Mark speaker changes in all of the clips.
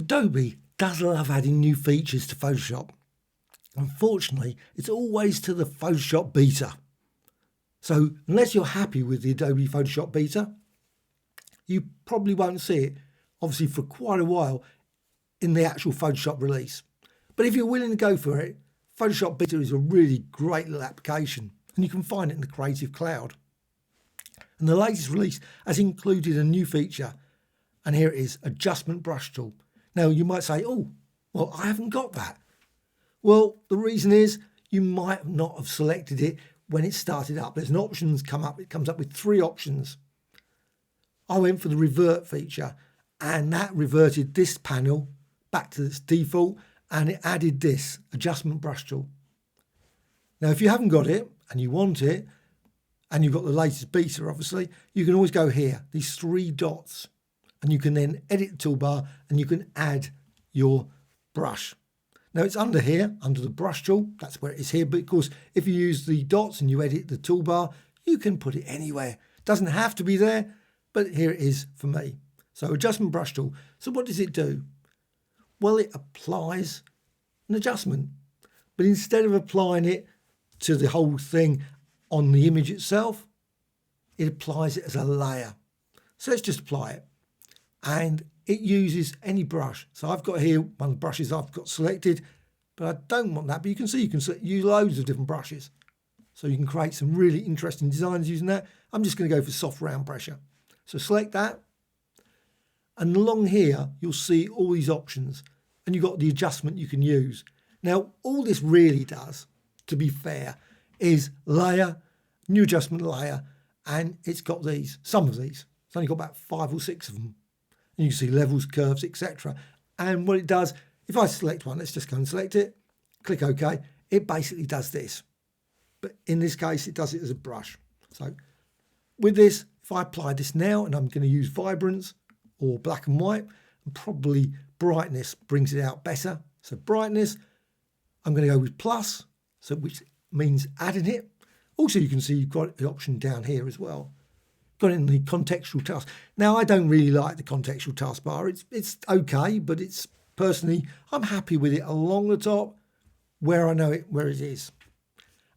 Speaker 1: Adobe does love adding new features to Photoshop. Unfortunately, it's always to the Photoshop beta. So unless you're happy with the Adobe Photoshop beta, you probably won't see it, obviously, for quite a while in the actual Photoshop release. But if you're willing to go for it, Photoshop beta is a really great little application, and you can find it in the Creative Cloud. And the latest release has included a new feature, and here it is, Adjustment Brush Tool. Now you might say, oh, well, I haven't got that. Well, the reason is you might not have selected it when it started up. There's an options come up. It comes up with 3 options. I went for the revert feature, and that reverted this panel back to its default, and it added this Adjustment Brush Tool. Now, if you haven't got it and you want it, and you've got the latest beta, obviously, you can always go here, these 3 dots, and you can then edit the toolbar and you can add your brush. Now it's under here, under the brush tool, that's where it is here, but of course, if you use the dots and you edit the toolbar, you can put it anywhere. It doesn't have to be there, but here it is for me. So Adjustment Brush Tool. So what does it do? Well, it applies an adjustment, but instead of applying it to the whole thing on the image itself, it applies it as a layer. So let's just apply it. And it uses any brush. So I've got here one of the brushes I've got selected, but I don't want that. But you can see you can use loads of different brushes. So you can create some really interesting designs using that. I'm just going to go for soft round pressure. So select that. And along here, you'll see all these options. And you've got the adjustment you can use. Now, all this really does, to be fair, is layer, new adjustment layer, and it's got these, some of these. It's only got about 5 or 6 of them. And you can see levels, curves, etc. And what it does, if I select one, let's just go and select it, click OK, it basically does this. But in this case, it does it as a brush. So with this, if I apply this now, and I'm going to use vibrance or black and white, and probably brightness brings it out better. So brightness, I'm going to go with plus, so which means adding it. Also, you can see you've got the option down here as well. Got it in the contextual task. Now, I don't really like the contextual taskbar. It's okay, but it's personally, I'm happy with it along the top where I know it, where it is.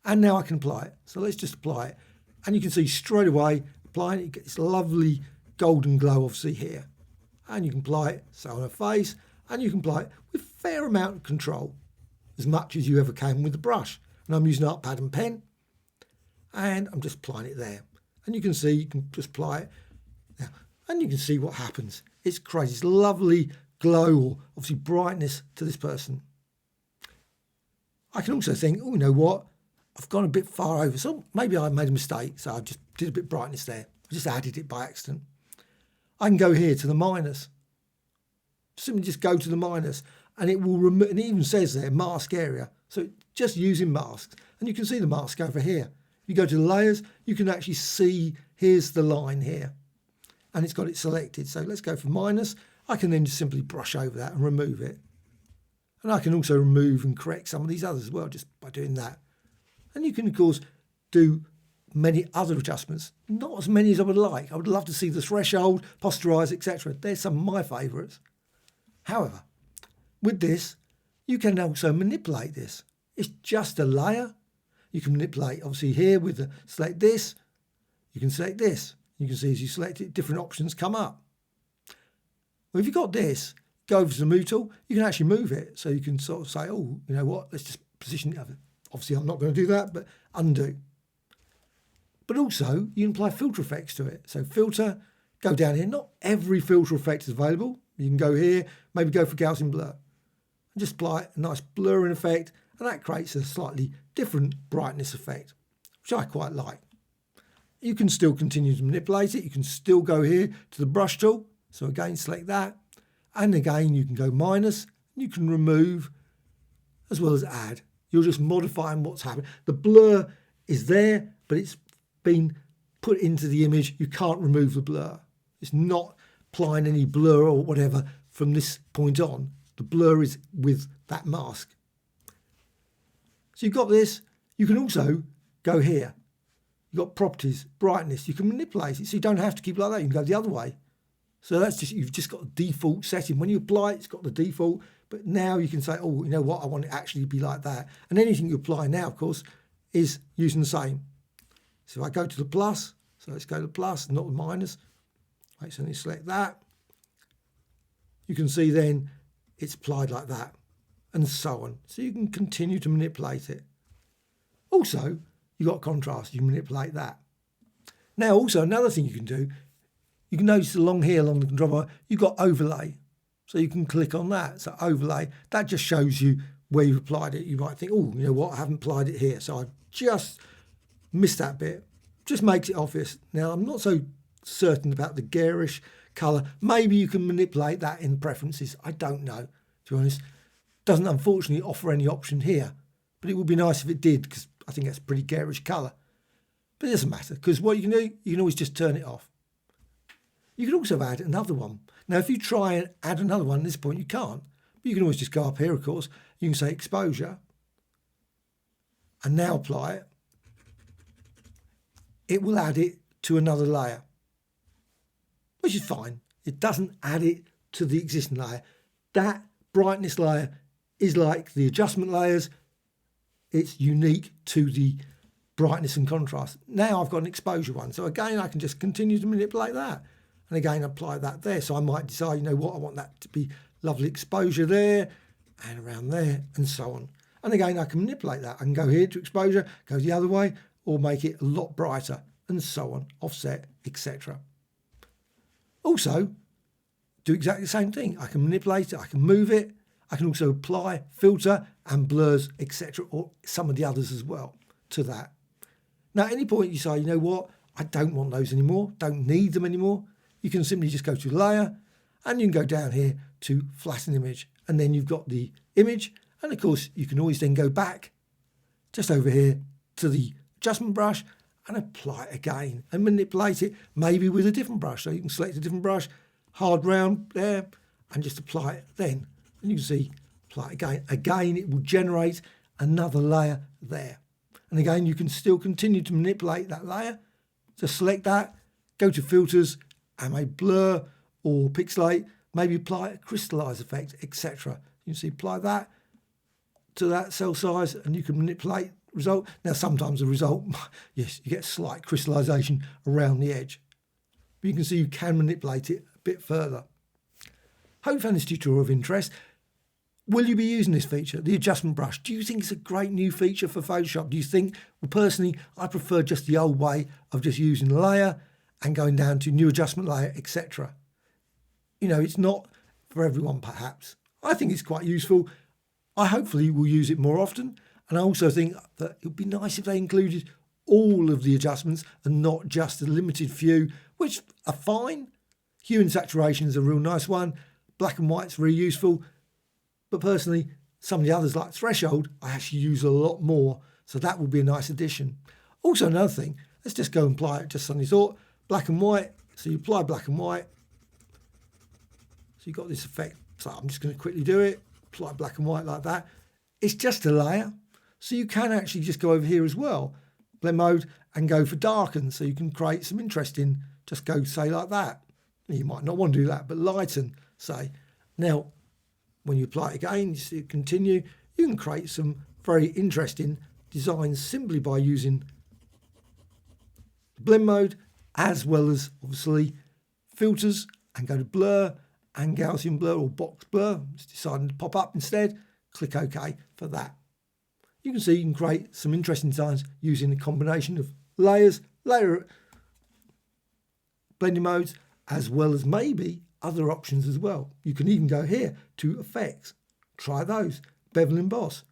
Speaker 1: And now I can apply it. So let's just apply it. And you can see straight away, applying it, you get this lovely golden glow obviously here. And you can apply it, so on a face, and you can apply it with a fair amount of control, as much as you ever can with the brush. And I'm using Artpad and pen, and I'm just applying it there. And you can see, you can just apply it now, and you can see what happens. It's creates this lovely glow, or obviously brightness to this person. I can also think, oh, you know what? I've gone a bit far over, so maybe I made a mistake, so I just did a bit of brightness there. I just added it by accident. I can go here to the minus. Simply just go to the minus, and it will remove, and it even says there, mask area. So just using masks, and you can see the mask over here. If you go to the layers, you can actually see, here's the line here, and it's got it selected. So let's go for minus. I can then just simply brush over that and remove it. And I can also remove and correct some of these others as well, just by doing that. And you can, of course, do many other adjustments. Not as many as I would like. I would love to see the threshold, posterize, etc. They're some of my favourites. However, with this, you can also manipulate this. It's just a layer. You can manipulate, obviously, here with the select this. You can select this. You can see as you select it, different options come up. Well, if you've got this, go over to the move tool, you can actually move it. So you can sort of say, oh, you know what, let's just position it. Obviously, I'm not going to do that, but undo. But also, you can apply filter effects to it. So filter, go down here. Not every filter effect is available. You can go here, maybe go for Gaussian blur. And just apply a nice blurring effect, and that creates a slightly different brightness effect, which I quite like. You can still continue to manipulate it. You can still go here to the brush tool. So again, select that. And again, you can go minus, and you can remove as well as add. You're just modifying what's happening. The blur is there, but it's been put into the image. You can't remove the blur. It's not applying any blur or whatever from this point on. The blur is with that mask. So you've got this. You can also go here. You've got properties, brightness. You can manipulate it, so you don't have to keep it like that. You can go the other way. So that's just, you've just got a default setting. When you apply it, it's got the default, but now you can say, oh, you know what, I want it to actually be like that. And anything you apply now, of course, is using the same. So if I go to the plus, so let's go to the plus, not the minus. Right, so then you select that. You can see then it's applied like that, and so on. So you can continue to manipulate it. Also, you've got contrast, you can manipulate that. Now also another thing you can do, you can notice along here, along the control bar, you've got overlay. So you can click on that. So overlay, that just shows you where you've applied it. You might think, oh, you know what, I haven't applied it here. So I just missed that bit. Just makes it obvious. Now, I'm not so certain about the garish colour. Maybe you can manipulate that in preferences. I don't know, to be honest. Doesn't unfortunately offer any option here. But it would be nice if it did, because I think that's a pretty garish colour. But it doesn't matter, because what you can do, you can always just turn it off. You can also add another one. Now, if you try and add another one at this point, you can't. But you can always just go up here, of course. You can say exposure. And now apply it. It will add it to another layer, which is fine. It doesn't add it to the existing layer. That brightness layer is like the adjustment layers. It's unique to the brightness and contrast. Now I've got an exposure one. So again, I can just continue to manipulate that. And again, apply that there. So I might decide, you know what, I want that to be lovely exposure there and around there and so on. And again, I can manipulate that. I can go here to exposure, go the other way, or make it a lot brighter and so on, offset, etc. Also, do exactly the same thing. I can manipulate it, I can move it. I can also apply filter and blurs, etc., or some of the others as well to that. Now, at any point you say, you know what, I don't want those anymore, don't need them anymore, you can simply just go to layer and you can go down here to flatten image. And then you've got the image. And of course, you can always then go back just over here to the adjustment brush and apply it again and manipulate it, maybe with a different brush. So you can select a different brush, hard round there, and just apply it then. And you can see, apply it again. Again, it will generate another layer there. And again, you can still continue to manipulate that layer. So select that, go to filters, and maybe blur or pixelate, maybe apply a crystallize effect, etc. You can see, apply that to that cell size and you can manipulate the result. Now, sometimes the result, yes, you get slight crystallization around the edge. But you can see you can manipulate it a bit further. Hope you found this tutorial of interest. Will you be using this feature, the adjustment brush? Do you think it's a great new feature for Photoshop? Do you think, well, personally, I prefer just the old way of just using a layer and going down to new adjustment layer, etc. You know, it's not for everyone, perhaps. I think it's quite useful. I hopefully will use it more often. And I also think that it would be nice if they included all of the adjustments and not just a limited few, which are fine. Hue and saturation is a real nice one. Black and white's very useful. But personally, some of the others like threshold, I actually use a lot more. So that will be a nice addition. Also, another thing, let's just go and apply it. Just suddenly thought, black and white. So you apply black and white. So you've got this effect. So I'm just going to quickly do it. Apply black and white like that. It's just a layer. So you can actually just go over here as well. Blend mode and go for darken. So you can create some interesting, just go say like that. You might not want to do that, but lighten, say. Now, when you apply it again, you see it continue. You can create some very interesting designs simply by using blend mode as well as obviously filters and go to blur and Gaussian blur or box blur. It's deciding to pop up instead. Click OK for that. You can see you can create some interesting designs using a combination of layers, layer blending modes, as well as maybe other options as well. You can even go here to effects. Try those. Bevel emboss.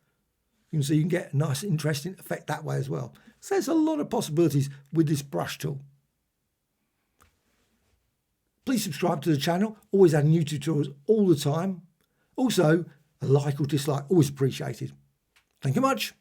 Speaker 1: You can see you can get a nice interesting effect that way as well. So there's a lot of possibilities with this brush tool. Please subscribe to the channel. Always add new tutorials all the time. Also, a like or dislike, always appreciated. Thank you much.